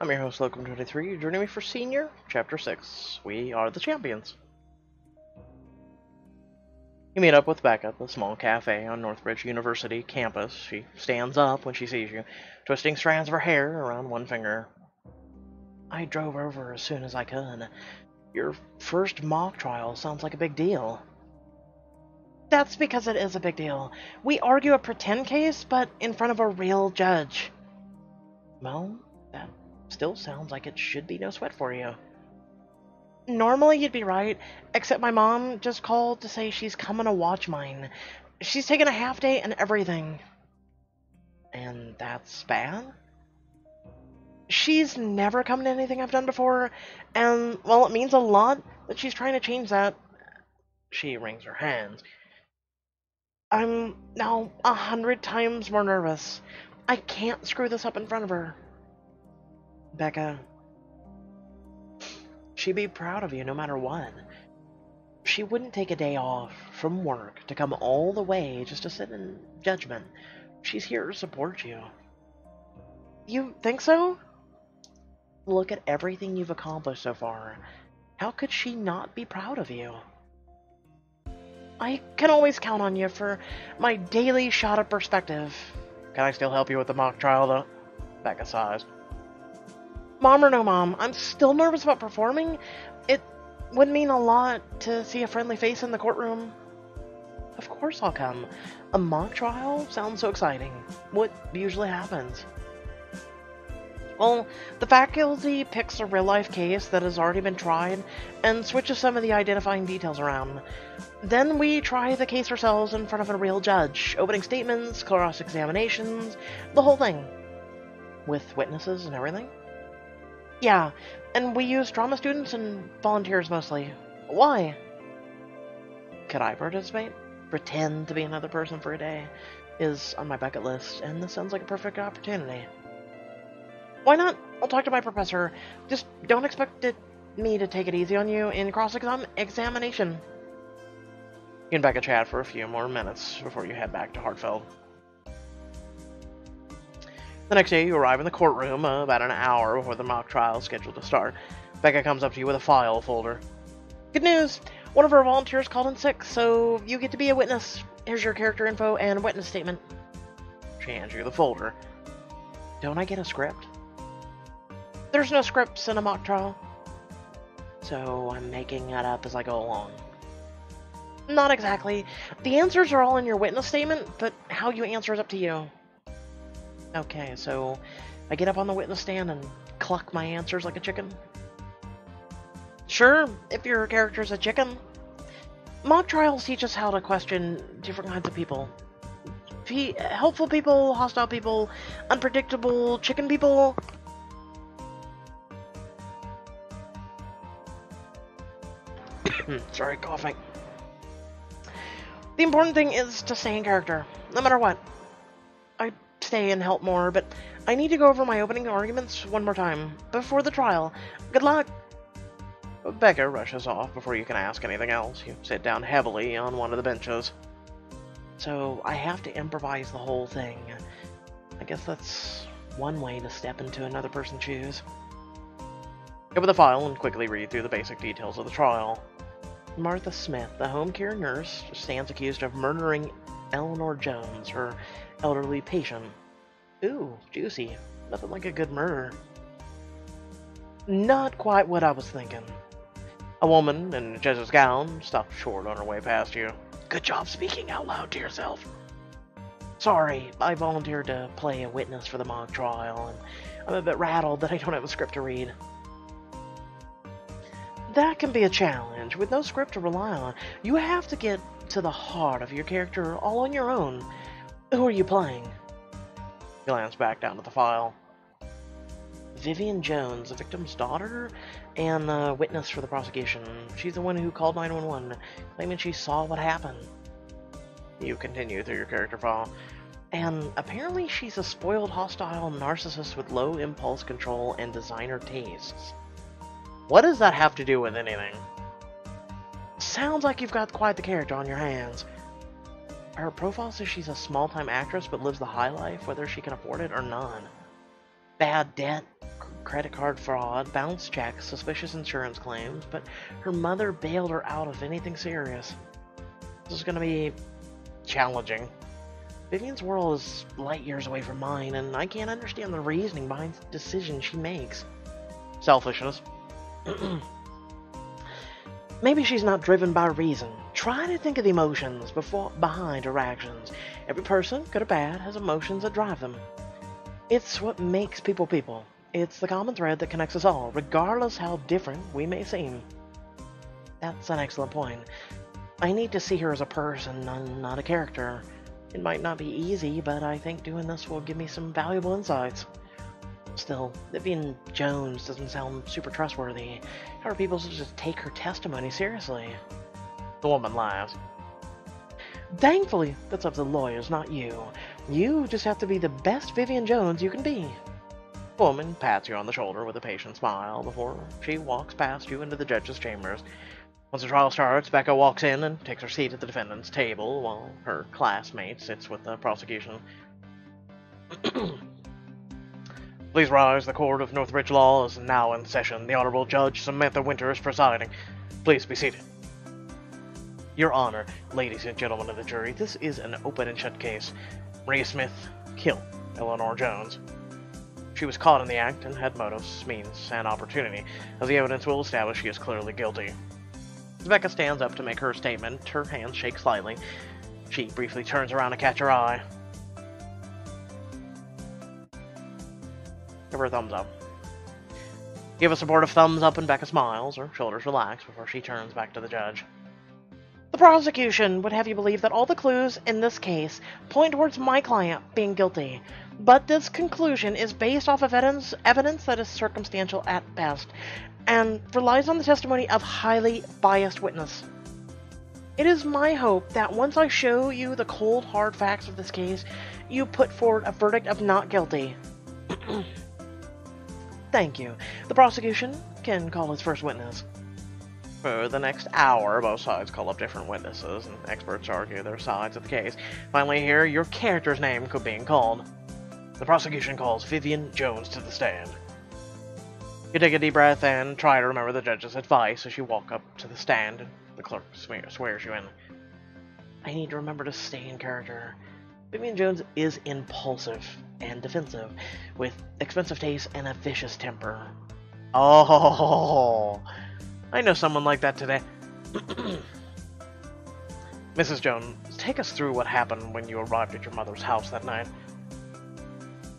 I'm your host, Locum23. Joining me for Senior, Chapter 6. We are the champions. You meet up with Becca at the small cafe on Northbridge University campus. She stands up when she sees you, twisting strands of her hair around one finger. I drove over as soon as I could. Your first mock trial sounds like a big deal. That's because it is a big deal. We argue a pretend case, but in front of a real judge. Well, that still sounds like it should be no sweat for you. Normally you'd be right, except my mom just called to say she's coming to watch mine. She's taking a half day and everything. And that's bad? She's never come to anything I've done before, and, well, it means a lot that she's trying to change that. She wrings her hands. I'm now 100 times more nervous. I can't screw this up in front of her. Becca, she'd be proud of you no matter what. She wouldn't take a day off from work to come all the way just to sit in judgment. She's here to support you. You think so? Look at everything you've accomplished so far. How could she not be proud of you? I can always count on you for my daily shot of perspective. Can I still help you with the mock trial, though? Becca sighs. Mom or no mom, I'm still nervous about performing. It would mean a lot to see a friendly face in the courtroom. Of course I'll come. A mock trial sounds so exciting. What usually happens? Well, the faculty picks a real-life case that has already been tried and switches some of the identifying details around. Then we try the case ourselves in front of a real judge, opening statements, cross-examinations, the whole thing. With witnesses and everything? Yeah, and we use drama students and volunteers mostly. Why? Could I participate? Pretend to be another person for a day is on my bucket list, and this sounds like a perfect opportunity. Why not? I'll talk to my professor. Just don't expect me to take it easy on you in cross-examination. You and Becca chat for a few more minutes before you head back to Hartfeld. The next day, you arrive in the courtroom about an hour before the mock trial is scheduled to start. Becca comes up to you with a file folder. Good news! One of our volunteers called in sick, so you get to be a witness. Here's your character info and witness statement. She hands you the folder. Don't I get a script? There's no scripts in a mock trial. So I'm making that up as I go along. Not exactly. The answers are all in your witness statement, but how you answer is up to you. Okay, so I get up on the witness stand and cluck my answers like a chicken? Sure, if your character's a chicken. Mock trials teach us how to question different kinds of people. Helpful people, hostile people, unpredictable chicken people. Sorry, coughing. The important thing is to stay in character, no matter what. I stay and help more, but I need to go over my opening arguments one more time, before the trial. Good luck! Becca rushes off before you can ask anything else. You sit down heavily on one of the benches. So, I have to improvise the whole thing. I guess that's one way to step into another person's shoes. Open the file and quickly read through the basic details of the trial. Martha Smith, the home care nurse, stands accused of murdering Eleanor Jones, her elderly patient. Ooh, juicy. Nothing like a good murder. Not quite what I was thinking. A woman in a judge's gown stopped short on her way past you. Good job speaking out loud to yourself. Sorry, I volunteered to play a witness for the mock trial, and I'm a bit rattled that I don't have a script to read. That can be a challenge. With no script to rely on, you have to get to the heart of your character all on your own. Who are you playing? Glance back down at the file. Vivian Jones, the victim's daughter, and the witness for the prosecution. She's the one who called 911, claiming she saw what happened. You continue through your character file. And apparently she's a spoiled, hostile narcissist with low impulse control and designer tastes. What does that have to do with anything? Sounds like you've got quite the character on your hands. Her profile says she's a small-time actress but lives the high life, whether she can afford it or not. Bad debt, credit card fraud, bounced checks, suspicious insurance claims, but her mother bailed her out of anything serious. This is going to be challenging. Vivian's world is light years away from mine, and I can't understand the reasoning behind the decisions she makes. Selfishness. Maybe she's not driven by reason. Try to think of the emotions behind her actions. Every person, good or bad, has emotions that drive them. It's what makes people people. It's the common thread that connects us all, regardless how different we may seem. That's an excellent point. I need to see her as a person, not a character. It might not be easy, but I think doing this will give me some valuable insights. Still, Vivian Jones doesn't sound super trustworthy. How are people supposed to take her testimony seriously? The woman laughs. Thankfully, that's up to the lawyers, not you. You just have to be the best Vivian Jones you can be. The woman pats you on the shoulder with a patient smile before she walks past you into the judge's chambers. Once the trial starts, Becca walks in and takes her seat at the defendant's table while her classmate sits with the prosecution. Please rise. The Court of Northridge Law is now in session. The Honorable Judge Samantha Winter is presiding. Please be seated. Your Honor, ladies and gentlemen of the jury, this is an open and shut case. Maria Smith killed Eleanor Jones. She was caught in the act and had motives, means, and opportunity, as the evidence will establish she is clearly guilty. As Becca stands up to make her statement, her hands shake slightly. She briefly turns around to catch her eye. Give her a thumbs up. Give a supportive thumbs up and Becca smiles, her shoulders relax before she turns back to the judge. The prosecution would have you believe that all the clues in this case point towards my client being guilty, but this conclusion is based off of evidence that is circumstantial at best, and relies on the testimony of highly biased witness. It is my hope that once I show you the cold, hard facts of this case, you put forward a verdict of not guilty. Thank you. The prosecution can call its first witness. For the next hour, both sides call up different witnesses, and experts argue their sides of the case. Finally, here, your character's name being called. The prosecution calls Vivian Jones to the stand. You take a deep breath and try to remember the judge's advice as you walk up to the stand, and the clerk swears you in. I need to remember to stay in character. Vivian Jones is impulsive and defensive, with expensive taste and a vicious temper. Oh, I know someone like that today. Mrs. Jones, take us through what happened when you arrived at your mother's house that night.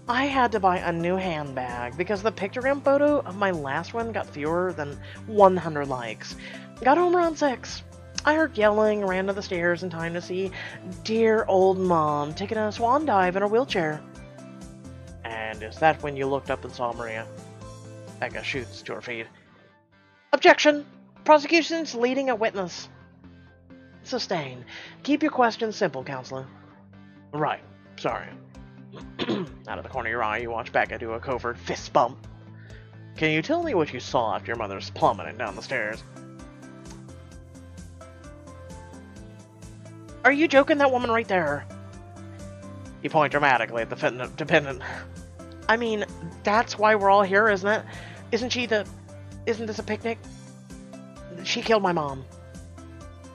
I had to buy a new handbag because the pictogram photo of my last one got fewer than 100 likes. Got home around 6. I heard yelling, ran to the stairs in time to see dear old Mom taking a swan dive in her wheelchair. And is that when you looked up and saw Maria? Becca shoots to her feet. Objection! Prosecution's leading a witness. Sustained. Keep your questions simple, counselor. Right. Sorry. Out of the corner of your eye, you watch Becca do a covert fist bump. Can you tell me what you saw after your mother's plummeting down the stairs? Are you joking, that woman right there? You point dramatically at the dependent. I mean, that's why we're all here, isn't it? Isn't this a picnic? She killed my mom.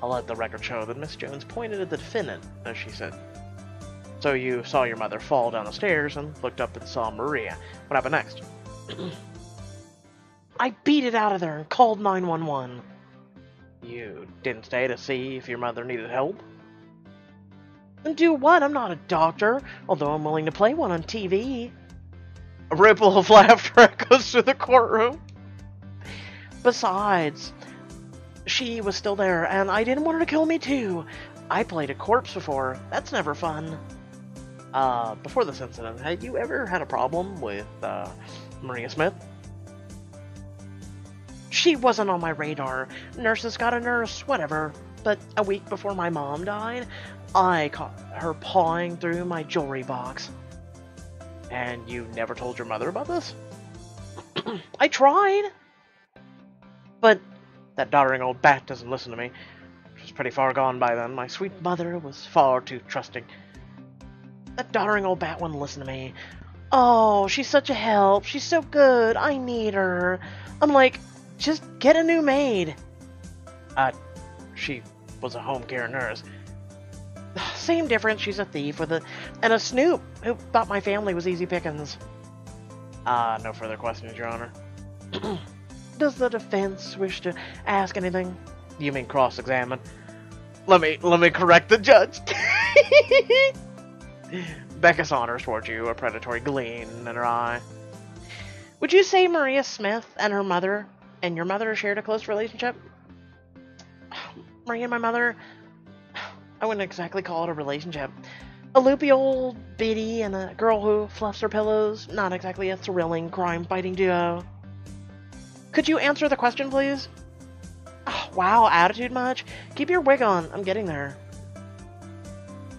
I'll let the record show that Miss Jones pointed at the defendant, as she said. So you saw your mother fall down the stairs and looked up and saw Maria. What happened next? I beat it out of there and called 911. You didn't stay to see if your mother needed help? And do what? I'm not a doctor, although I'm willing to play one on TV. A ripple of laughter echoes through the courtroom. Besides, she was still there, and I didn't want her to kill me too. I played a corpse before. That's never fun. Before this incident, had you ever had a problem with, Maria Smith? She wasn't on my radar. Nurses got a nurse, whatever. But a week before my mom died, I caught her pawing through my jewelry box. And you never told your mother about this? I tried. But that doddering old bat doesn't listen to me. She was pretty far gone by then. My sweet mother was far too trusting. That doddering old bat wouldn't listen to me. Oh, she's such a help. She's so good. I need her. I'm like, just get a new maid. She was a home care nurse. Same difference. She's a thief and a snoop who thought my family was easy pickings. No further questions, Your Honor. Does the defense wish to ask anything? You mean cross-examine? Let me correct the judge. Becca Saunders towards you, a predatory gleam in her eye. Would you say Maria Smith and her mother and your mother shared a close relationship? Maria and my mother, I wouldn't exactly call it a relationship. A loopy old biddy and a girl who fluffs her pillows. Not exactly a thrilling crime-fighting duo. Could you answer the question, please? Oh, wow, attitude much? Keep your wig on. I'm getting there.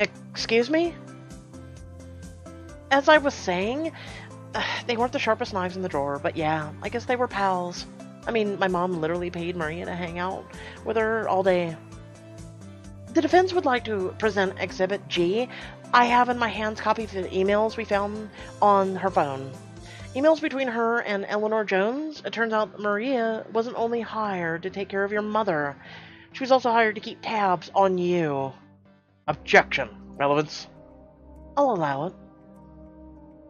Excuse me? As I was saying, they weren't the sharpest knives in the drawer, but yeah, I guess they were pals. I mean, my mom literally paid Maria to hang out with her all day. The defense would like to present Exhibit G. I have in my hands copies of the emails we found on her phone. Emails between her and Eleanor Jones. It turns out Maria wasn't only hired to take care of your mother. She was also hired to keep tabs on you. Objection. Relevance. I'll allow it.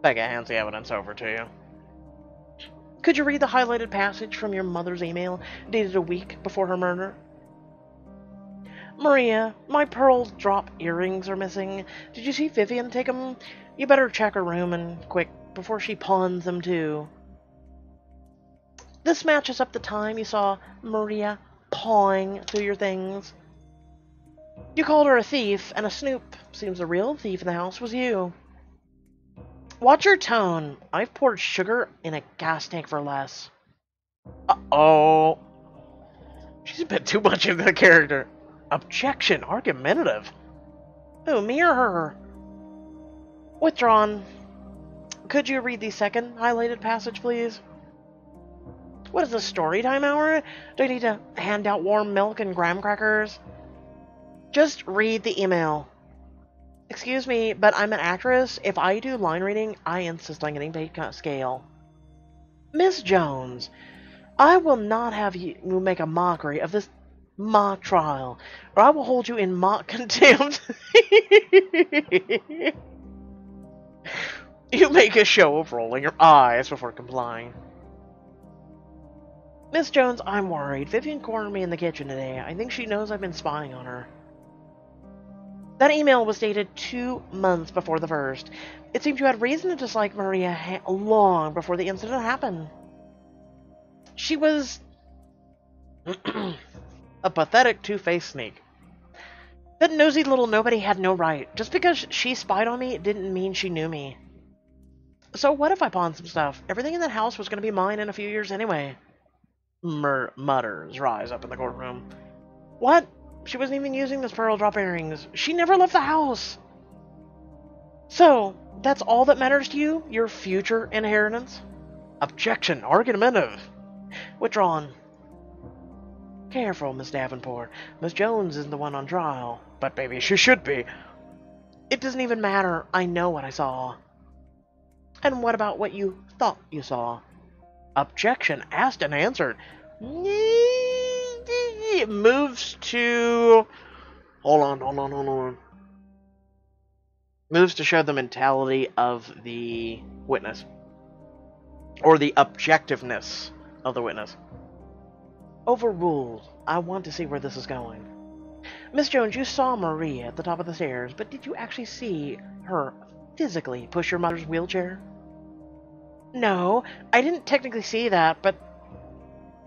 Becca hands the evidence over to you. Could you read the highlighted passage from your mother's email dated a week before her murder? Maria, my pearl drop earrings are missing. Did you see Vivian take them? You better check her room and quick before she pawns them too. This matches up the time you saw Maria pawing through your things. You called her a thief and a snoop. Seems the real thief in the house was you. Watch your tone. I've poured sugar in a gas tank for less. Uh-oh. She's a bit too much into the character. Objection. Argumentative. Who, me or her? Withdrawn. Could you read the second highlighted passage, please? What is this, story time hour? Do I need to hand out warm milk and graham crackers? Just read the email. Excuse me, but I'm an actress. If I do line reading, I insist on getting paid scale. Miss Jones, I will not have you make a mockery of this mock trial, or I will hold you in mock contempt. You make a show of rolling your eyes before complying. Miss Jones, I'm worried. Vivian cornered me in the kitchen today. I think she knows I've been spying on her. That email was dated 2 months before the first. It seemed you had reason to dislike Maria long before the incident happened. She was a pathetic two-faced sneak. That nosy little nobody had no right. Just because she spied on me didn't mean she knew me. So what if I pawned some stuff? Everything in that house was going to be mine in a few years anyway. Mutters rise up in the courtroom. What? She wasn't even using those pearl drop earrings. She never left the house. So, that's all that matters to you? Your future inheritance? Objection. Argumentative. Withdrawn. Careful, Miss Davenport. Miss Jones isn't the one on trial. But maybe she should be. It doesn't even matter. I know what I saw. And what about what you thought you saw? Objection. Asked and answered. It moves to... Hold on. Moves to show the mentality of the witness. Or the objectiveness of the witness. Overruled. I want to see where this is going. Miss Jones, you saw Maria at the top of the stairs, but did you actually see her physically push your mother's wheelchair? No, I didn't technically see that, but...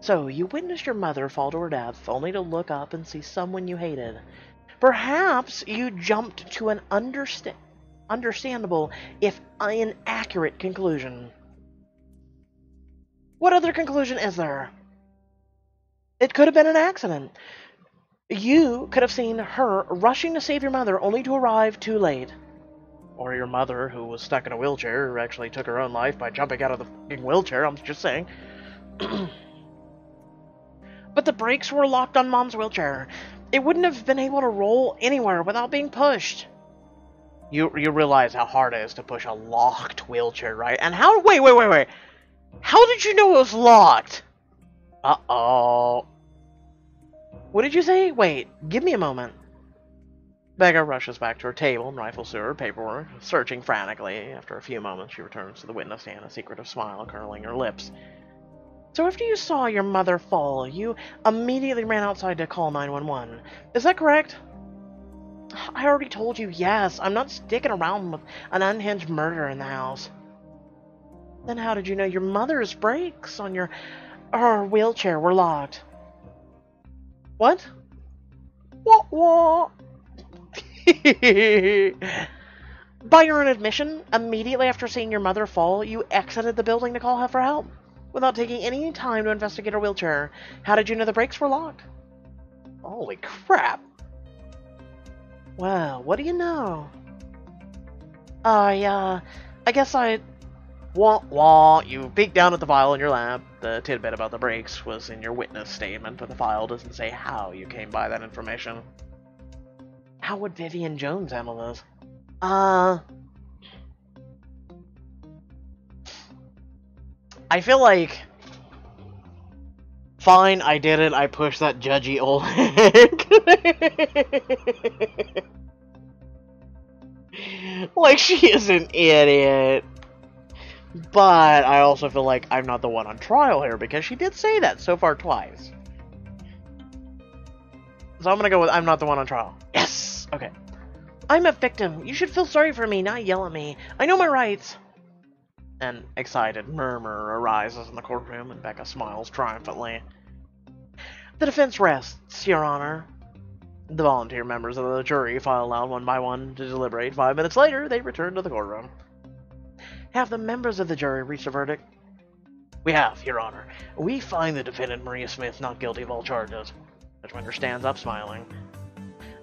So, you witnessed your mother fall to her death, only to look up and see someone you hated. Perhaps you jumped to an understandable, if inaccurate, conclusion. What other conclusion is there? It could have been an accident. You could have seen her rushing to save your mother, only to arrive too late. Or your mother, who was stuck in a wheelchair, actually took her own life by jumping out of the fucking wheelchair, I'm just saying. But the brakes were locked on Mom's wheelchair. It wouldn't have been able to roll anywhere without being pushed. You realize how hard it is to push a locked wheelchair, right? And how... Wait. How did you know it was locked? Uh-oh. What did you say? Wait, give me a moment. Becca rushes back to her table and rifles through her paperwork, searching frantically. After a few moments, she returns to the witness stand, a secretive smile curling her lips. So after you saw your mother fall, you immediately ran outside to call 911. Is that correct? I already told you yes. I'm not sticking around with an unhinged murderer in the house. Then how did you know your mother's brakes on her wheelchair were locked? What? What? By your own admission, immediately after seeing your mother fall, you exited the building to call her for help, without taking any time to investigate her wheelchair. How did you know the brakes were locked? Holy crap. Well, what do you know? I guess I... Wah, you peeked down at the file in your lap. The tidbit about the brakes was in your witness statement, but the file doesn't say how you came by that information. How would Vivian Jones handle this? I feel like... Fine, I did it. I pushed that judgy old egg. Like, she is an idiot. But I also feel like I'm not the one on trial here, because she did say that so far twice. So I'm gonna go with I'm not the one on trial. Yes! Okay. I'm a victim. You should feel sorry for me, not yell at me. I know my rights. An excited murmur arises in the courtroom, and Becca smiles triumphantly. The defense rests, Your Honor. The volunteer members of the jury file out one by one to deliberate. 5 minutes later, they return to the courtroom. Have the members of the jury reached a verdict? We have, Your Honor. We find the defendant, Maria Smith, not guilty of all charges. Judge Winter stands up, smiling.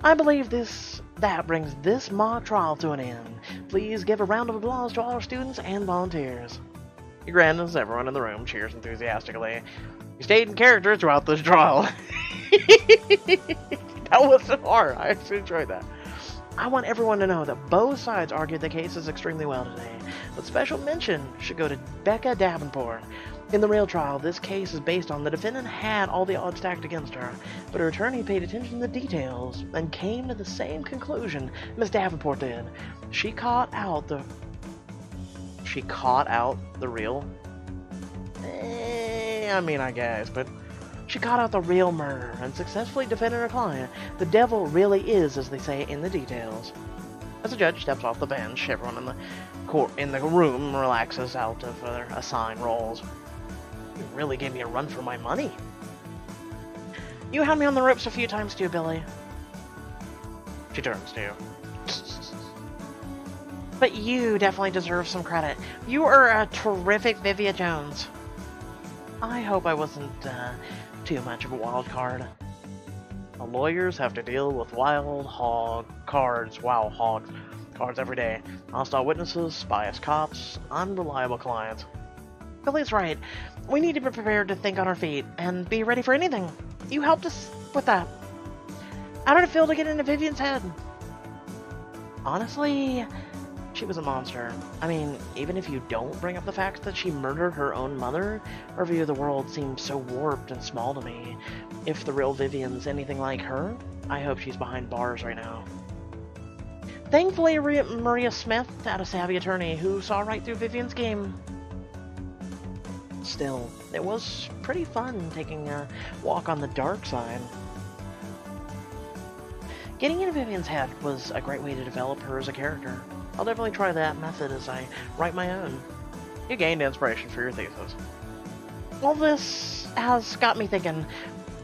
I believe that brings this mock trial to an end. Please give a round of applause to all our students and volunteers. He grins as everyone in the room cheers enthusiastically. He stayed in character throughout this trial. That wasn't hard. I actually enjoyed that. I want everyone to know that both sides argued the cases extremely well today, but special mention should go to Becca Davenport. In the real trial, this case is based on the defendant had all the odds stacked against her, but her attorney paid attention to the details and came to the same conclusion Miss Davenport did. She caught out the real... I guess, but... She caught out the real murder and successfully defended her client. The devil really is, as they say, in the details. As the judge steps off the bench, everyone in the room relaxes out of their assigned roles. You really gave me a run for my money. You had me on the ropes a few times too, Billy. She turns to you. But you definitely deserve some credit. You are a terrific Vivian Jones. I hope I wasn't, too much of a wild card. The lawyers have to deal with cards every day. Hostile witnesses, biased cops, unreliable clients. Billy's right. We need to be prepared to think on our feet and be ready for anything. You helped us with that. How did it feel to get into Vivian's head? Honestly, she was a monster. I mean, even if you don't bring up the fact that she murdered her own mother, her view of the world seems so warped and small to me. If the real Vivian's anything like her, I hope she's behind bars right now. Thankfully, Maria Smith had a savvy attorney who saw right through Vivian's game. Still, it was pretty fun taking a walk on the dark side. Getting into Vivian's head was a great way to develop her as a character. I'll definitely try that method as I write my own. You gained inspiration for your thesis. All this has got me thinking.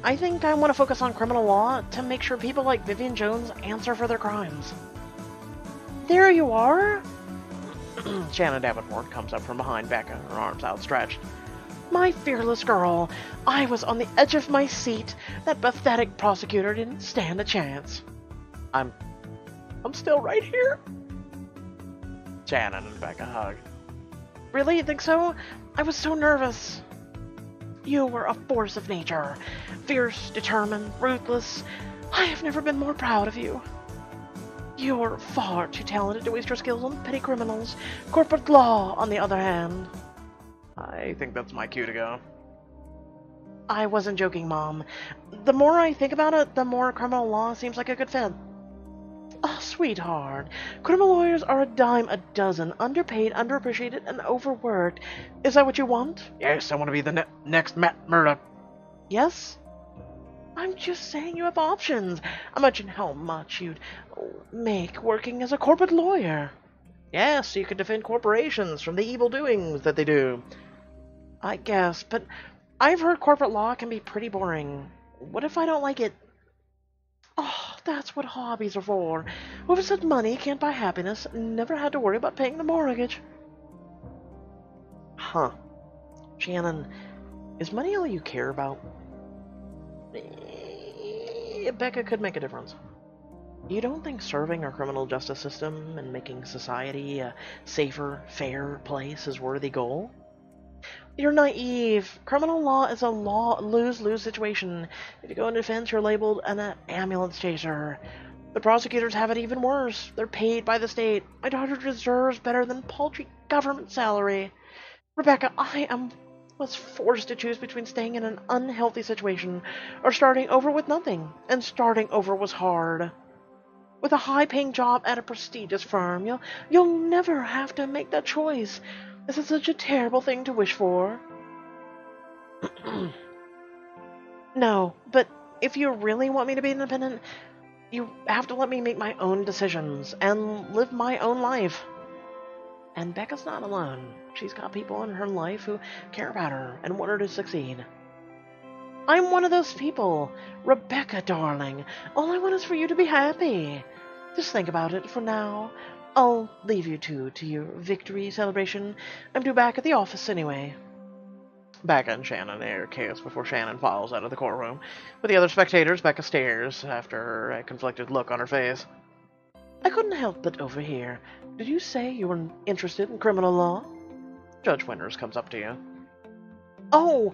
I think I want to focus on criminal law to make sure people like Vivian Jones answer for their crimes. There you are! Shannon Davenport comes up from behind Becca, her arms outstretched. My fearless girl. I was on the edge of my seat. That pathetic prosecutor didn't stand a chance. I'm still right here. Shannon and Becca hug. Really? You think so? I was so nervous. You were a force of nature. Fierce, determined, ruthless. I have never been more proud of you. You're far too talented to waste your skills on petty criminals. Corporate law, on the other hand. I think that's my cue to go. I wasn't joking, Mom. The more I think about it, the more criminal law seems like a good fit. Oh, sweetheart. Criminal lawyers are a dime a dozen, underpaid, underappreciated, and overworked. Is that what you want? Yes, I want to be the next Matt Murdock. Yes? I'm just saying you have options. Imagine how much you'd make working as a corporate lawyer. Yes, you could defend corporations from the evil doings that they do. I guess, but I've heard corporate law can be pretty boring. What if I don't like it? Oh, that's what hobbies are for. Whoever said money can't buy happiness never had to worry about paying the mortgage. Huh. Shannon, is money all you care about? Becca could make a difference. You don't think serving our criminal justice system and making society a safer, fair place is a worthy goal? You're naive. Criminal law is a lose-lose situation. If you go into defense, you're labeled an ambulance chaser. The prosecutors have it even worse. They're paid by the state. My daughter deserves better than paltry government salary. Rebecca, was forced to choose between staying in an unhealthy situation or starting over with nothing. And starting over was hard. With a high-paying job at a prestigious firm, you'll never have to make that choice. This is such a terrible thing to wish for. No, but if you really want me to be independent, you have to let me make my own decisions and live my own life. And Becca's not alone. She's got people in her life who care about her and want her to succeed. I'm one of those people. Rebecca, darling. All I want is for you to be happy. Just think about it for now. I'll leave you two to your victory celebration. I'm due back at the office anyway. Becca and Shannon air chaos before Shannon files out of the courtroom. With the other spectators, Becca stares after a conflicted look on her face. I couldn't help but overhear. Did you say you were interested in criminal law? Judge Winters comes up to you. Oh,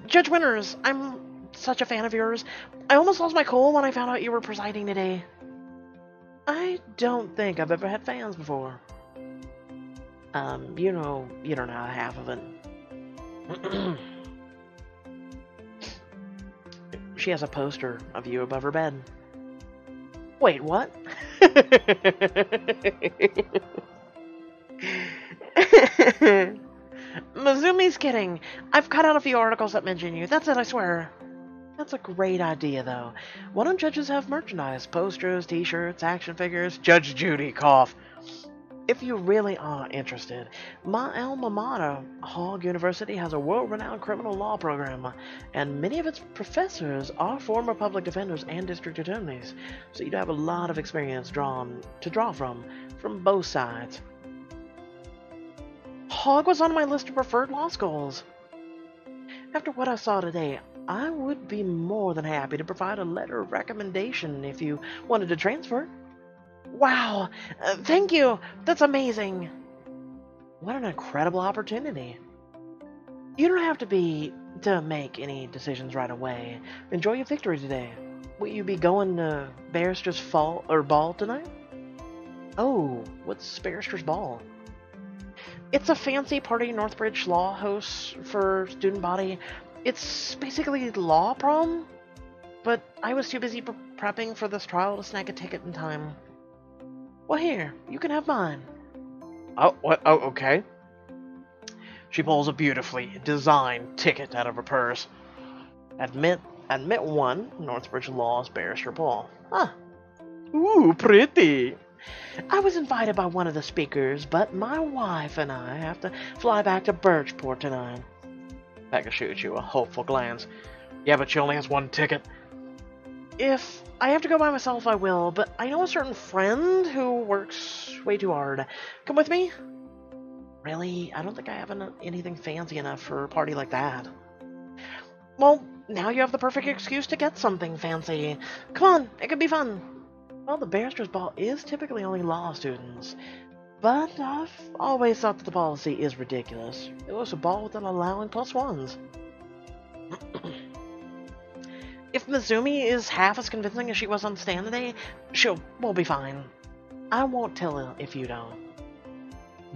Judge Winters, I'm such a fan of yours. I almost lost my cool when I found out you were presiding today. I don't think I've ever had fans before. You don't know half of it. She has a poster of you above her bed. Wait, what? Mizumi's kidding. I've cut out a few articles that mention you. That's it, I swear. That's a great idea, though. Why don't judges have merchandise? Posters, t-shirts, action figures? Judge Judy, cough. If you really are interested, my alma mater, Hogg University, has a world-renowned criminal law program, and many of its professors are former public defenders and district attorneys, so you'd have a lot of experience to draw from both sides. Hogg was on my list of preferred law schools. After what I saw today, I would be more than happy to provide a letter of recommendation if you wanted to transfer. Wow, thank you. That's amazing. What an incredible opportunity. You don't have to make any decisions right away. Enjoy your victory today. Will you be going to Barrister's Ball tonight? Oh, what's Barrister's Ball? It's a fancy party Northbridge Law hosts for student body. It's basically law prom, but I was too busy prepping for this trial to snag a ticket in time. Well, here, you can have mine. Oh, what? Oh, okay. She pulls a beautifully designed ticket out of her purse. Admit 1, Northbridge Law's Barrister Ball. Huh. Ooh, pretty. I was invited by one of the speakers, but my wife and I have to fly back to Birchport tonight. Becca shoots you a hopeful glance. Yeah, but she only has one ticket. If I have to go by myself, I will, but I know a certain friend who works way too hard. Come with me? Really? I don't think I have anything fancy enough for a party like that. Well, now you have the perfect excuse to get something fancy. Come on, it could be fun. Well, the Barrister's Ball is typically only law students, but I've always thought that the policy is ridiculous. It was a ball without allowing +1s. If Mizumi is half as convincing as she was on stand today, we'll be fine. I won't tell if you don't.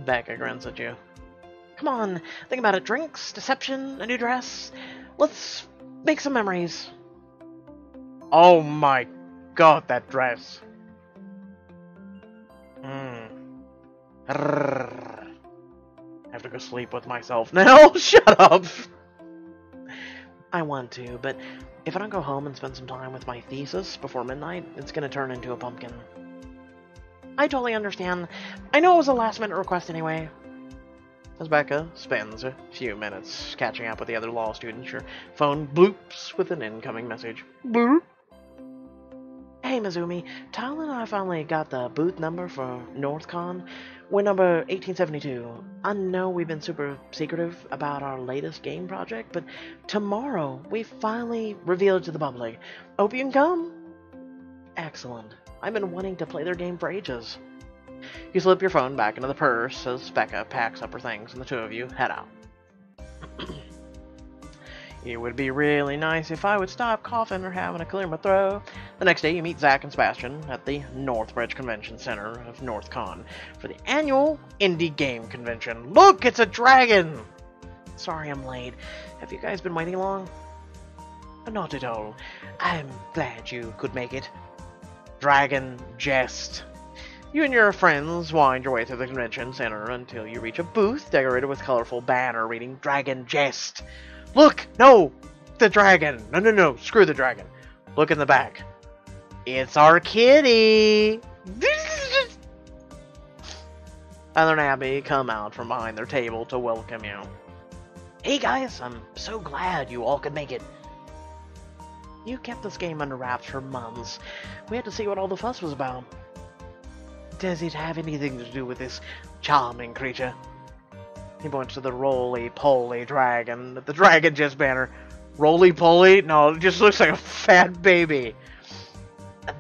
Becca grins at you. Come on, think about it. Drinks, deception, a new dress. Let's make some memories. Oh my god, that dress. I have to go sleep with myself now. Shut up. I want to, but if I don't go home and spend some time with my thesis before midnight, it's gonna turn into a pumpkin. I totally understand. I know it was a last-minute request anyway. As Becca spends a few minutes catching up with the other law students, your phone bloops with an incoming message. Bloop. Hey, Mizumi, Tyler and I finally got the booth number for NorthCon. We're number 1872. I know we've been super secretive about our latest game project, but tomorrow we finally revealed it to the public. Hope you can come. Excellent. I've been wanting to play their game for ages. You slip your phone back into the purse as Becca packs up her things and the two of you head out. It would be really nice if I would stop coughing or having to clear my throat. The next day, you meet Zach and Sebastian at the Northbridge Convention Center of NorthCon for the annual Indie Game Convention. Look, it's a dragon! Sorry I'm late. Have you guys been waiting long? Not at all. I'm glad you could make it. Dragon Jest. You and your friends wind your way through the convention center until you reach a booth decorated with colorful banner reading Dragon Jest. Look! No! The dragon! No, screw the dragon. Look in the back. It's our kitty! Tyler and Abby come out from behind their table to welcome you. Hey guys, I'm so glad you all could make it. You kept this game under wraps for months. We had to see what all the fuss was about. Does it have anything to do with this charming creature? He points to the roly-poly dragon at the Dragon Jest banner. Roly-poly? No, it just looks like a fat baby.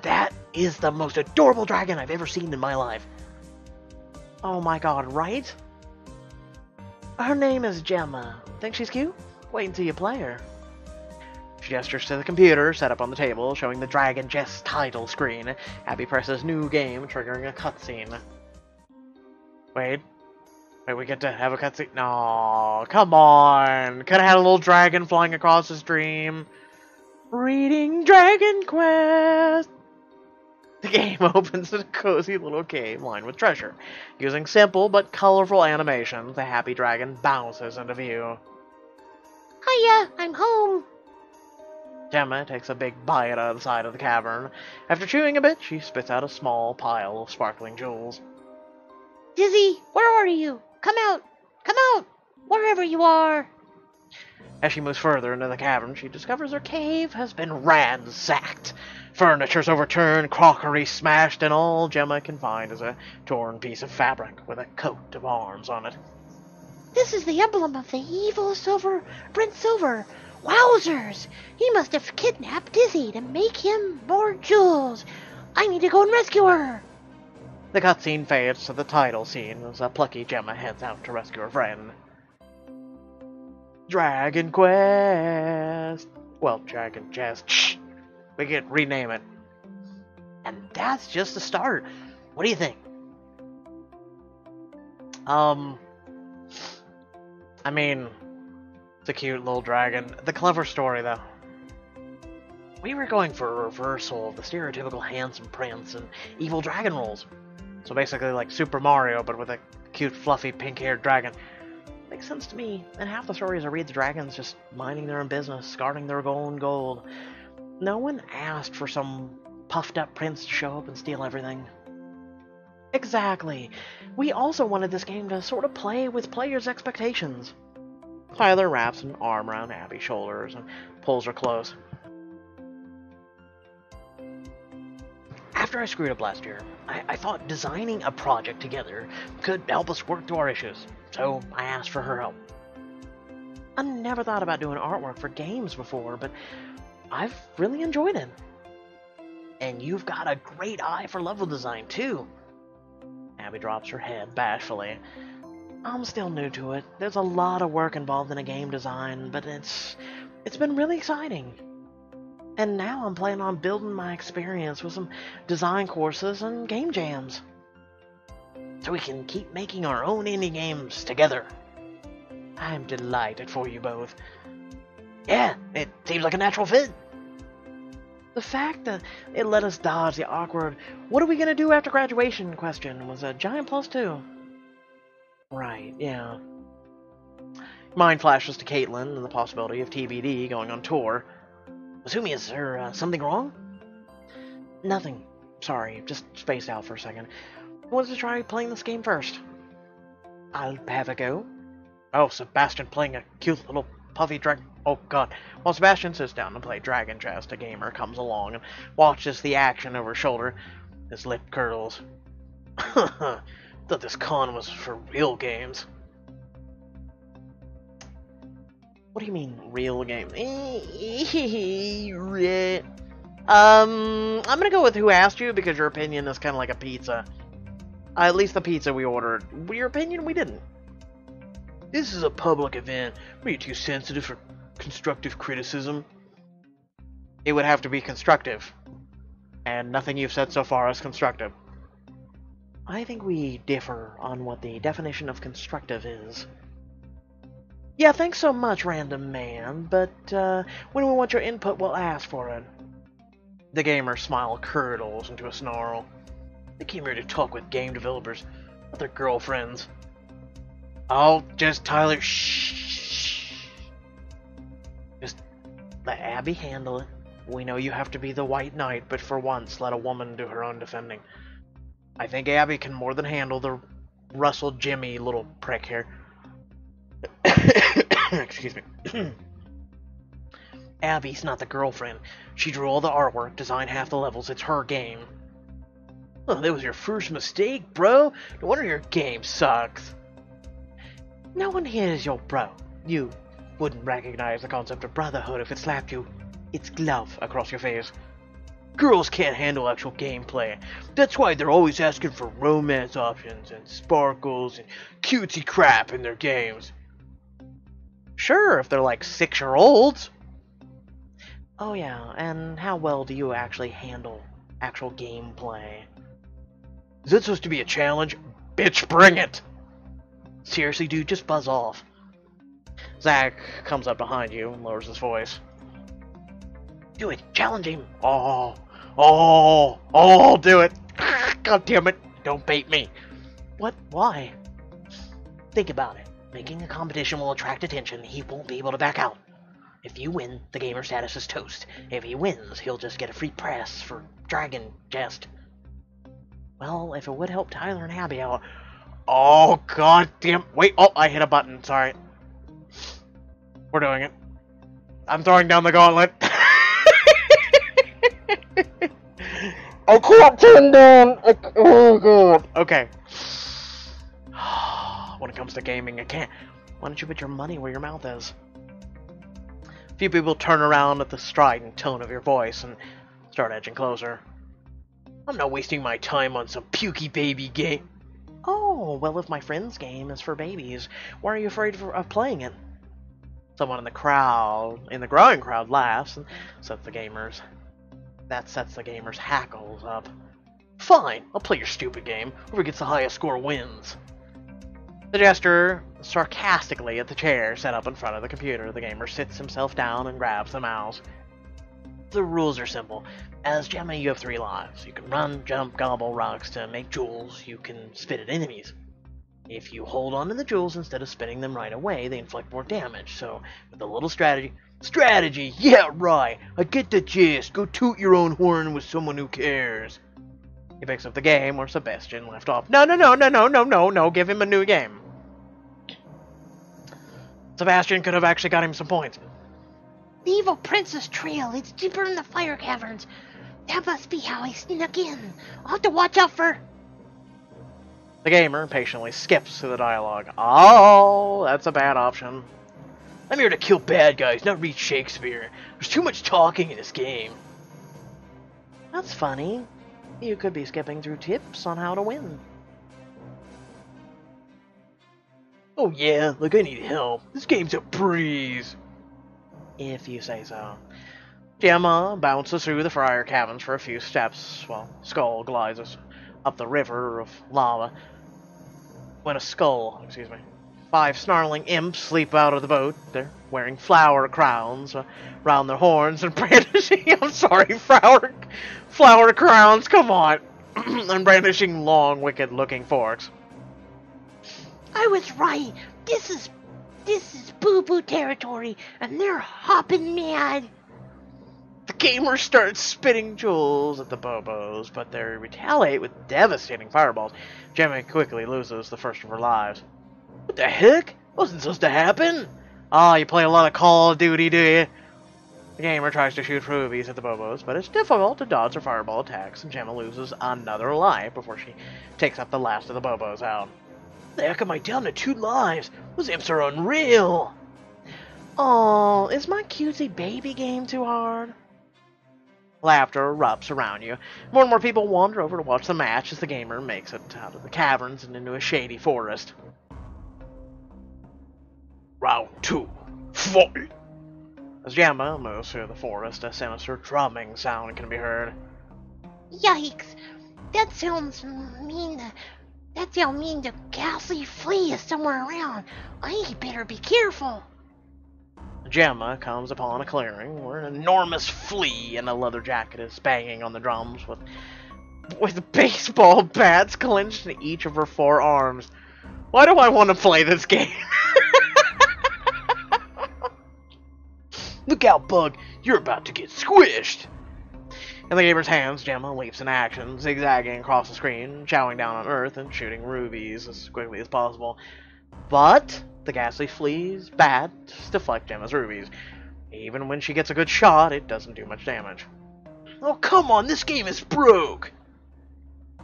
That is the most adorable dragon I've ever seen in my life. Oh my god, right? Her name is Gemma. Think she's cute? Wait until you play her. She gestures to the computer set up on the table, showing the Dragon Jest title screen. Abby presses new game, triggering a cutscene. Wait, we get to have a cutscene? No, come on. Could have had a little dragon flying across the stream. Reading Dragon Quest. The game opens in a cozy little cave lined with treasure. Using simple but colorful animations, the happy dragon bounces into view. Hiya, I'm home. Gemma takes a big bite out of the side of the cavern. After chewing a bit, she spits out a small pile of sparkling jewels. Dizzy, where are you? Come out! Come out! Wherever you are! As she moves further into the cavern, she discovers her cave has been ransacked. Furniture's overturned, crockery smashed, and all Gemma can find is a torn piece of fabric with a coat of arms on it. This is the emblem of the evil Prince Silver. Wowzers! He must have kidnapped Dizzy to make him more jewels. I need to go and rescue her. The cutscene fades to the title scene as a plucky Gemma heads out to rescue her friend. Dragon Quest! Well, Dragon Jest. Shh! We can rename it. And that's just the start. What do you think? I mean, it's a cute little dragon. The clever story, though. We were going for a reversal of the stereotypical handsome prince and evil dragon roles. So basically like Super Mario, but with a cute, fluffy, pink-haired dragon. Makes sense to me. And half the stories I read, the dragons just minding their own business, guarding their own gold. No one asked for some puffed-up prince to show up and steal everything. Exactly. We also wanted this game to sort of play with players' expectations. Tyler wraps an arm around Abby's shoulders and pulls her close. After I screwed up last year, I thought designing a project together could help us work through our issues, so I asked for her help. I never thought about doing artwork for games before, but I've really enjoyed it. And you've got a great eye for level design, too. Abby drops her head bashfully. I'm still new to it. There's a lot of work involved in a game design, but it's been really exciting. And now I'm planning on building my experience with some design courses and game jams. so we can keep making our own indie games together. I'm delighted for you both. Yeah, it seems like a natural fit. The fact that it let us dodge the awkward "what are we gonna do after graduation" question was a giant plus too. Right, yeah. Mind flashes to Caitlin and the possibility of TBD going on tour. Asumi, is there something wrong? Nothing. Sorry, just spaced out for a second. Who wants to try playing this game first? I'll have a go. Oh, Sebastian playing a cute little puffy dragon. Oh, God. While Sebastian sits down to play Dragon Chest, a gamer comes along and watches the action over his shoulder. His lip curdles. Thought this con was for real games. What do you mean, real games? I'm gonna go with who asked you because your opinion is kind of like a pizza. At least the pizza we ordered. Your opinion, we didn't. This is a public event. Are you too sensitive for constructive criticism? It would have to be constructive. And nothing you've said so far is constructive. I think we differ on what the definition of constructive is. Yeah, thanks so much, random man, but when we want your input, we'll ask for it. The gamer's smile curdles into a snarl. They came here to talk with game developers, not their girlfriends. Oh, just Tyler, shh. Just let Abby handle it. We know you have to be the white knight, but for once, let a woman do her own defending. I think Abby can more than handle the Russell Jimmy little prick here. Excuse me. Abby's not the girlfriend. She drew all the artwork, designed half the levels. It's her game. Oh, that was your first mistake, bro? No wonder your game sucks. No one here is your bro. You wouldn't recognize the concept of brotherhood if it slapped you its glove across your face. Girls can't handle actual gameplay. That's why they're always asking for romance options and sparkles and cutesy crap in their games. Sure, if they're like 6-year-olds. Oh yeah, and how well do you actually handle actual gameplay? Is that supposed to be a challenge? Bitch, bring it! Seriously, dude, just buzz off. Zach comes up behind you and lowers his voice. Do it, challenge him. Oh, do it. God damn it, don't bait me. What? Why? Think about it. Making a competition will attract attention. He won't be able to back out. If you win, the gamer status is toast. If he wins, he'll just get a free press for Dragon Chest. Well, if it would help Tyler and Abby out. Oh, god damn. Wait, oh, I hit a button. Sorry. We're doing it. I'm throwing down the gauntlet. I can't turn down. Oh, god. Okay. When it comes to gaming, I can't. Why don't you put your money where your mouth is? A few people turn around at the strident tone of your voice and start edging closer. I'm not wasting my time on some pukey baby game. Oh, well, if my friend's game is for babies, why are you afraid of playing it? Someone in the growing crowd laughs and sets the gamers hackles up. Fine, I'll play your stupid game. Whoever gets the highest score wins. The gesture sarcastically at the chair set up in front of the computer. The gamer sits himself down and grabs the mouse. The rules are simple. As Gemma, you have 3 lives. You can run, jump, gobble rocks to make jewels. You can spit at enemies. If you hold on to the jewels instead of spitting them right away, they inflict more damage. So, with a little strategy... Strategy! Yeah, right! I get the gist. Go toot your own horn with someone who cares. He picks up the game where Sebastian left off. No, give him a new game. Sebastian could have actually got him some points. The evil princess trail. It's deeper in the fire caverns. That must be how I snuck in. I'll have to watch out for... The gamer patiently skips through the dialogue. Oh, that's a bad option. I'm here to kill bad guys, not read Shakespeare. There's too much talking in this game. That's funny. You could be skipping through tips on how to win. Oh yeah, like I need help. This game's a breeze. If you say so. Gemma bounces through the fire caverns for a few steps while Skull glides up the river of lava. when a skull, excuse me, 5 snarling imps sleep out of the boat. They're wearing flower crowns around their horns and brandishing, I'm sorry, flower crowns, come on, and brandishing long, wicked-looking forks. I was right. This is boo-boo territory, and they're hopping mad. The gamers start spitting jewels at the Bobos, but they retaliate with devastating fireballs. Gemma quickly loses the first of her lives. What the heck? Wasn't supposed to happen? Oh, you play a lot of Call of Duty, do you? The gamer tries to shoot rubies at the Bobos, but it's difficult to dodge their fireball attacks, and Gemma loses another life before she takes up the last of the Bobos out. The heck am I down to 2 lives? Those imps are unreal! Oh, is my cutesy baby game too hard? Laughter erupts around you. More and more people wander over to watch the match as the gamer makes it out of the caverns and into a shady forest. Round 2. Fight! As Gemma moves through the forest, a sinister drumming sound can be heard. Yikes! That sounds mean. That sounds mean the ghastly flea is somewhere around. I better be careful. Gemma comes upon a clearing where an enormous flea in a leather jacket is banging on the drums with baseball bats clenched in each of her 4 arms. Why do I want to play this game? Look out, Bug! You're about to get squished! In the gamer's hands, Gemma leaps in action, zigzagging across the screen, chowing down on Earth and shooting rubies as quickly as possible. But the ghastly flea's bats deflect Gemma's rubies. Even when she gets a good shot, it doesn't do much damage. Oh, come on, this game is broke!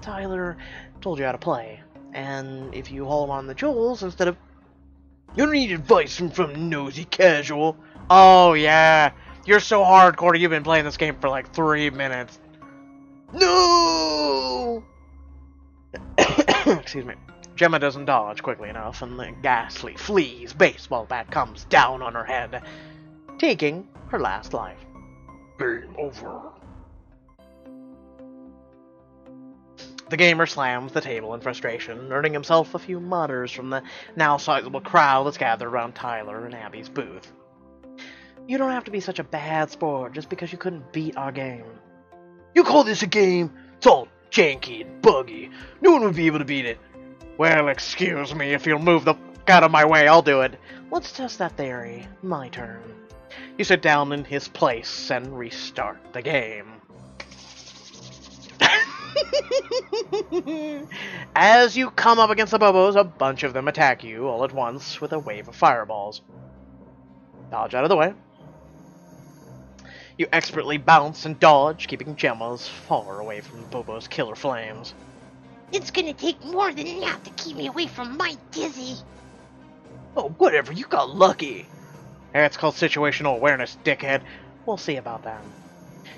Tyler told you how to play, and if you hold on the jewels instead of... You don't need advice from some nosy casual. Oh, yeah. You're so hardcore, you've been playing this game for like 3 minutes. No! Excuse me. Gemma doesn't dodge quickly enough, and the ghastly flea's baseball bat comes down on her head, taking her last life. Game over. The gamer slams the table in frustration, earning himself a few mutters from the now sizable crowd that's gathered around Tyler and Abby's booth. You don't have to be such a bad sport just because you couldn't beat our game. You call this a game? It's all janky and buggy. No one would be able to beat it. Well, excuse me, if you'll move the f*** out of my way, I'll do it. Let's test that theory. My turn. You sit down in his place and restart the game. As you come up against the Bobos, a bunch of them attack you all at once with a wave of fireballs. Dodge out of the way. You expertly bounce and dodge, keeping Gemma's far away from Bobo's killer flames. It's gonna take more than that to keep me away from my dizzy. Oh, whatever, you got lucky. That's called situational awareness, dickhead. We'll see about that.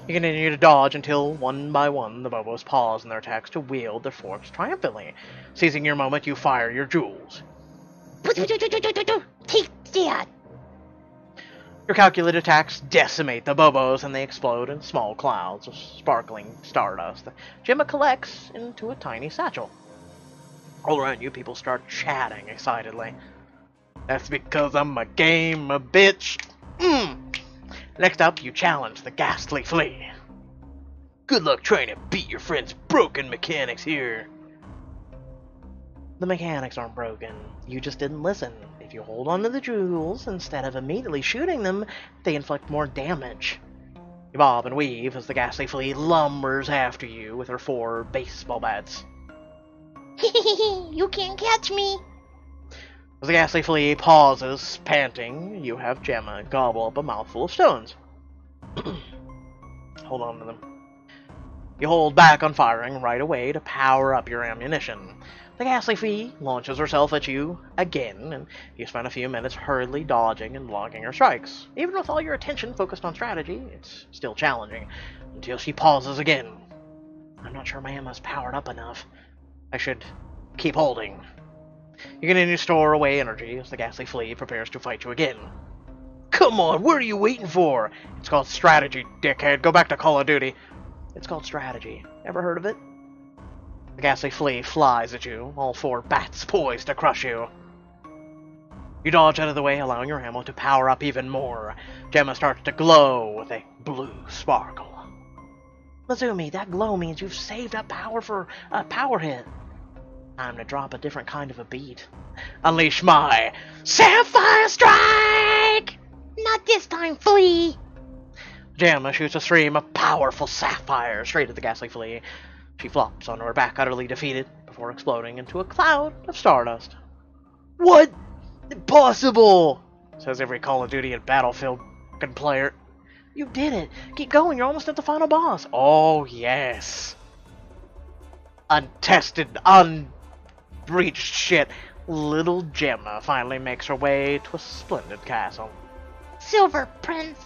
You continue to dodge until, one by one, the Bobos pause in their attacks to wield their forks triumphantly. Seizing your moment, you fire your jewels. Take that! Your calculated attacks decimate the Bobos, and they explode in small clouds of sparkling stardust that Gemma collects into a tiny satchel. All around you, people start chatting excitedly. That's because I'm a game, a bitch. Next up, you challenge the ghastly flea. Good luck trying to beat your friend's broken mechanics here. The mechanics aren't broken. You just didn't listen. If you hold on to the jewels, instead of immediately shooting them, they inflict more damage. You bob and weave as the ghastly flea lumbers after you with her 4 baseball bats. You can't catch me. As the ghastly flea pauses, panting, you have Gemma gobble up a mouthful of stones. Hold on to them. You hold back on firing right away to power up your ammunition. The ghastly flea launches herself at you again, and you spend a few minutes hurriedly dodging and blocking her strikes. Even with all your attention focused on strategy, it's still challenging, until she pauses again. I'm not sure my ammo's powered up enough. I should keep holding. You continue to store away energy as the ghastly flea prepares to fight you again. Come on, what are you waiting for? It's called strategy, dickhead. Go back to Call of Duty. It's called strategy. Ever heard of it? The ghastly flea flies at you, all four bats poised to crush you. You dodge out of the way, allowing your ammo to power up even more. Gemma starts to glow with a blue sparkle. Mazumi, that glow means you've saved up power for a power hit. Time to drop a different kind of a beat. Unleash my Sapphire Strike! Not this time, flea! Gemma shoots a stream of powerful sapphire straight at the ghastly flea. She flops onto her back, utterly defeated, before exploding into a cloud of stardust. What? Impossible! Says every Call of Duty and Battlefield player. You did it! Keep going, you're almost at the final boss. Oh, yes. Untested, unbreached shit. Little Gemma finally makes her way to a splendid castle. Silver Prince,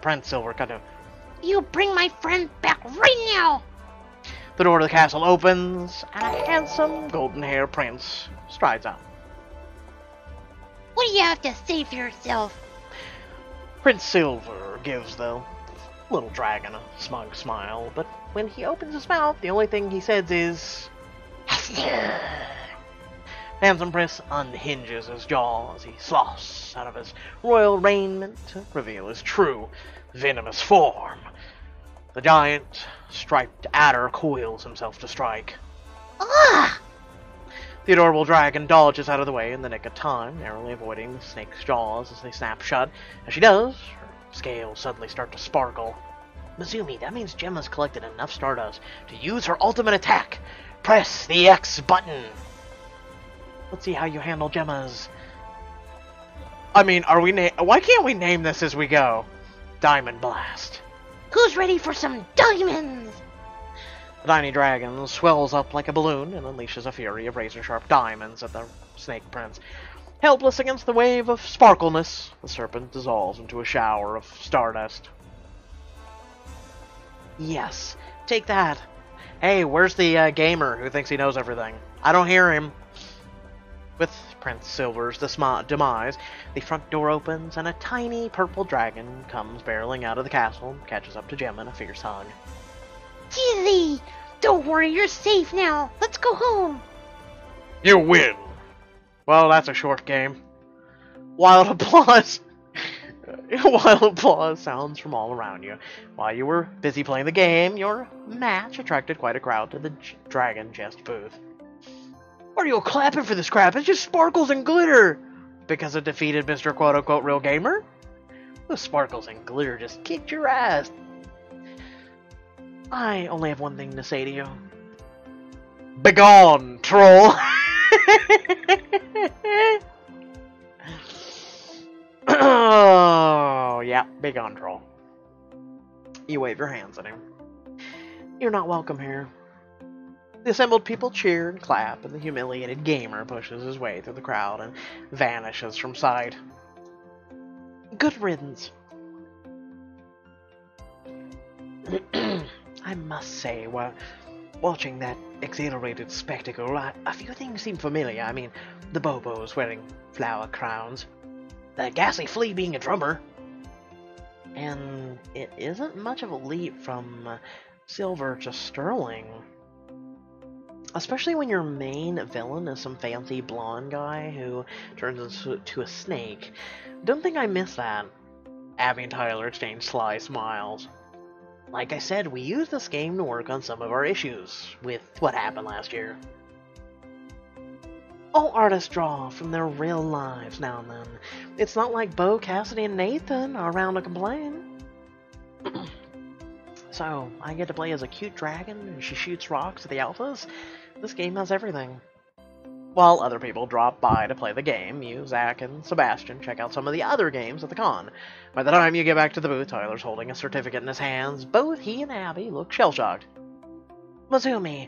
Prince Silver, kind of. you bring my friend back right now! The door to the castle opens, and a handsome golden-haired prince strides out. What do you have to say for yourself? Prince Silver gives the little dragon a smug smile, but when he opens his mouth, the only thing he says is... Handsome Prince unhinges his jaw as he sloughs out of his royal raiment to reveal his true, venomous form. The giant, striped adder coils himself to strike. Ah! The adorable dragon dodges out of the way in the nick of time, narrowly avoiding the snake's jaws as they snap shut. As she does, her scales suddenly start to sparkle. Mazumi, that means Gemma's collected enough stardust to use her ultimate attack. Press the X button. Let's see how you handle Gemma's... I mean, why can't we name this as we go? Diamond Blast. Who's ready for some diamonds? The tiny dragon swells up like a balloon and unleashes a fury of razor-sharp diamonds at the snake prince. Helpless against the wave of sparkleness, the serpent dissolves into a shower of stardust. Yes, take that. Hey, where's the gamer who thinks he knows everything? I don't hear him. With Prince Silver's demise, the front door opens and a tiny purple dragon comes barreling out of the castle and catches up to Gemma in a fierce hug. Dizzy! Don't worry, you're safe now. Let's go home. You win! Well, that's a short game. Wild applause! Wild applause sounds from all around you. While you were busy playing the game, your match attracted quite a crowd to the Dragon Jest booth. What are you clapping for this crap? It's just sparkles and glitter! Because it defeated Mr. Quote-Unquote Real Gamer? The sparkles and glitter just kicked your ass. I only have one thing to say to you. Begone, troll! Oh, yeah, begone, troll. You wave your hands at him. You're not welcome here. The assembled people cheer and clap, and the humiliated gamer pushes his way through the crowd and vanishes from sight. Good riddance. I must say, watching that exhilarated spectacle, a few things seem familiar. I mean, the Bobos wearing flower crowns, the ghastly flea being a drummer, and it isn't much of a leap from silver to sterling. Especially when your main villain is some fancy blonde guy who turns into a snake. Don't think I missed that. Abby and Tyler exchange sly smiles. Like I said, we used this game to work on some of our issues with what happened last year. All artists draw from their real lives now and then. It's not like Bo, Cassidy, and Nathan are around to complain. So, I get to play as a cute dragon, and she shoots rocks at the alphas. This game has everything. While other people drop by to play the game, you, Zach, and Sebastian check out some of the other games at the con. By the time you get back to the booth, Tyler's holding a certificate in his hands. Both he and Abby look shell-shocked. Mazumi,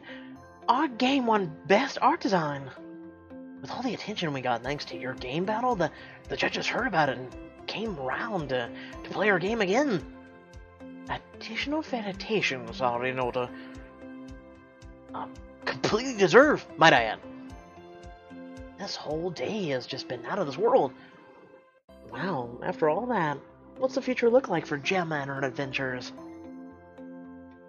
our game won Best Art Design. With all the attention we got thanks to your game battle, the judges heard about it and came around to play our game again. Additional felicitations are in order. Completely deserved, might I add. This whole day has just been out of this world. Wow, after all that, what's the future look like for Gemma and her adventures?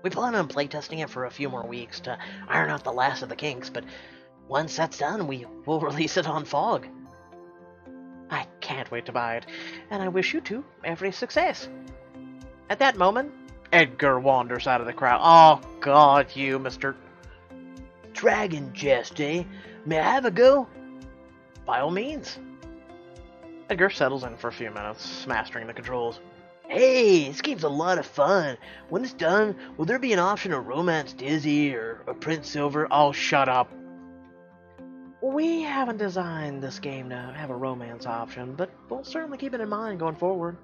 We plan on playtesting it for a few more weeks to iron out the last of the kinks, but once that's done, we will release it on Fog. I can't wait to buy it, and I wish you two every success. At that moment, Edgar wanders out of the crowd. Oh, God, you, Mr. Dragon Jest, eh? May I have a go? By all means. Edgar settles in for a few minutes, mastering the controls. Hey, this game's a lot of fun. When it's done, will there be an option to romance Dizzy or a Prince Silver? Oh, shut up. We haven't designed this game to have a romance option, but we'll certainly keep it in mind going forward.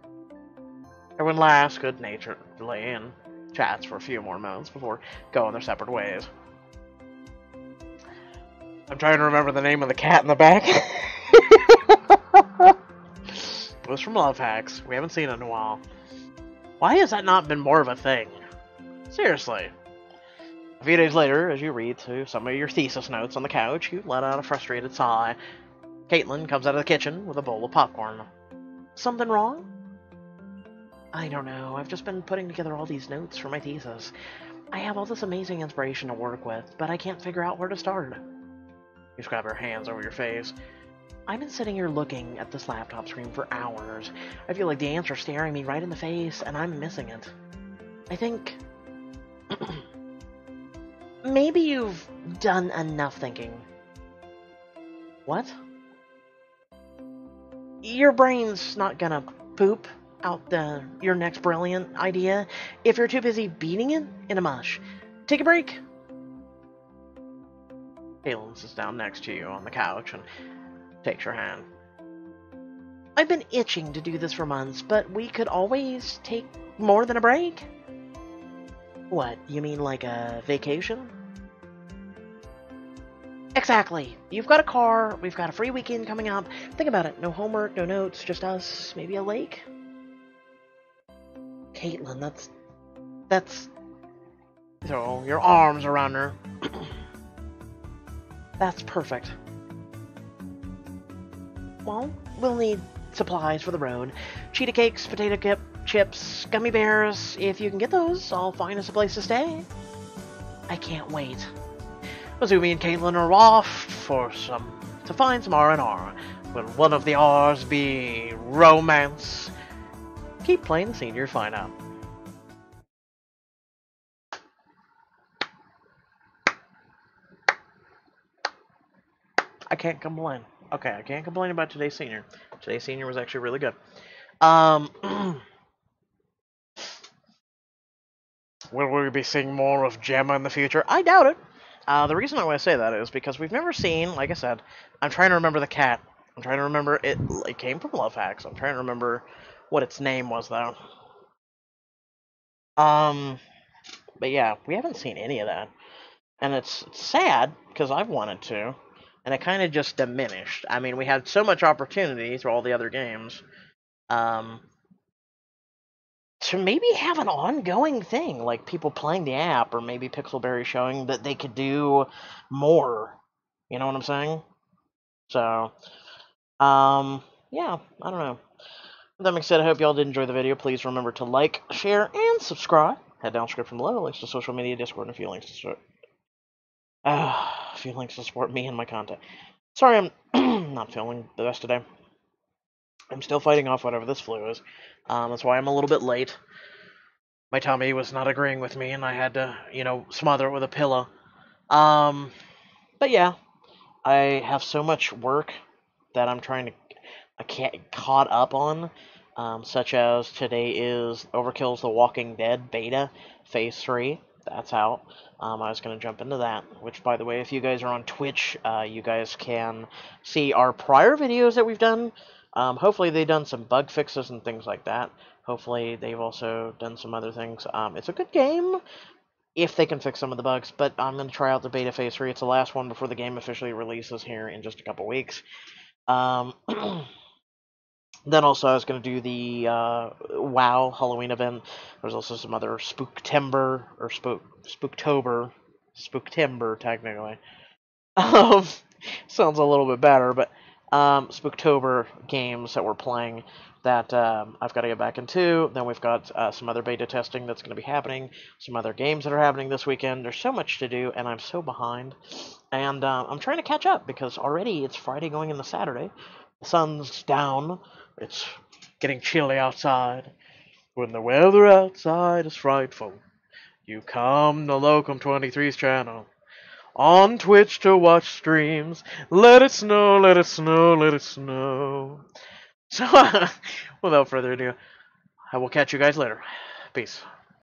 Everyone laughs good-naturedly and chats for a few more minutes before going their separate ways. I'm trying to remember the name of the cat in the back. It was from Love Hacks. We haven't seen it in a while. Why has that not been more of a thing? Seriously. A few days later, as you read through some of your thesis notes on the couch, you let out a frustrated sigh. Caitlin comes out of the kitchen with a bowl of popcorn. Something wrong? I don't know. I've just been putting together all these notes for my thesis. I have all this amazing inspiration to work with, but I can't figure out where to start. You scrub your hands over your face. I've been sitting here looking at this laptop screen for hours. I feel like the answer's staring me right in the face, and I'm missing it. I think... maybe you've done enough thinking. What? Your brain's not gonna poop out your next brilliant idea if you're too busy beating it in a mush. Take a break. Caitlin sits down next to you on the couch and takes your hand. I've been itching to do this for months, but we could always take more than a break. What, you mean like a vacation? Exactly. You've got a car, we've got a free weekend coming up. Think about it. No homework, no notes, just us, maybe a lake? Caitlin, that's... Throw your arms around her. That's perfect. Well, we'll need supplies for the road. Cheetah cakes, potato chips, gummy bears. If you can get those, I'll find us a place to stay. I can't wait. Azumi and Caitlin are off to find some R&R. Will one of the R's be romance? Keep playing the scene, you'll find out. I can't complain. Okay, I can't complain about today's senior. Today's senior was actually really good. Will we be seeing more of Gemma in the future? I doubt it. The reason I want to say that is because we've never seen, like I said, I'm trying to remember the cat. I'm trying to remember it. It came from Love Hacks. I'm trying to remember what its name was, though. But yeah, we haven't seen any of that. And it's sad, because I've wanted to. And it kind of just diminished. I mean, we had so much opportunity through all the other games. To maybe have an ongoing thing, like people playing the app, or maybe Pixelberry showing that they could do more. You know what I'm saying? So, yeah, I don't know. With that being said, I hope y'all did enjoy the video. Please remember to like, share, and subscribe. Head down description below, links to social media, Discord, and a few links to support me and my content. Sorry, I'm not feeling the best today. I'm still fighting off whatever this flu is. That's why I'm a little bit late. My tummy was not agreeing with me, and I had to, smother it with a pillow. But yeah, I have so much work that I'm trying to get caught up on, such as today is Overkill's The Walking Dead beta, Phase 3. That's out. I was going to jump into that, which, by the way, if you guys are on Twitch, you guys can see our prior videos that we've done. Hopefully they've done some bug fixes and things like that. Hopefully they've also done some other things. It's a good game, if they can fix some of the bugs, but I'm going to try out the beta Phase 3. It's the last one before the game officially releases here in just a couple weeks. Then also I was going to do the WoW Halloween event. There's also some other Spooktember, or Spooktember, technically. Sounds a little bit better, but Spooktober games that we're playing. that I've got to get back into. Then we've got some other beta testing that's going to be happening, some other games that are happening this weekend. There's so much to do, and I'm so behind. And I'm trying to catch up because already it's Friday going into Saturday. The sun's down. It's getting chilly outside. When the weather outside is frightful, you come to Locum 23's channel on Twitch to watch streams. Let it snow, let it snow, let it snow. So, without further ado, I will catch you guys later. Peace.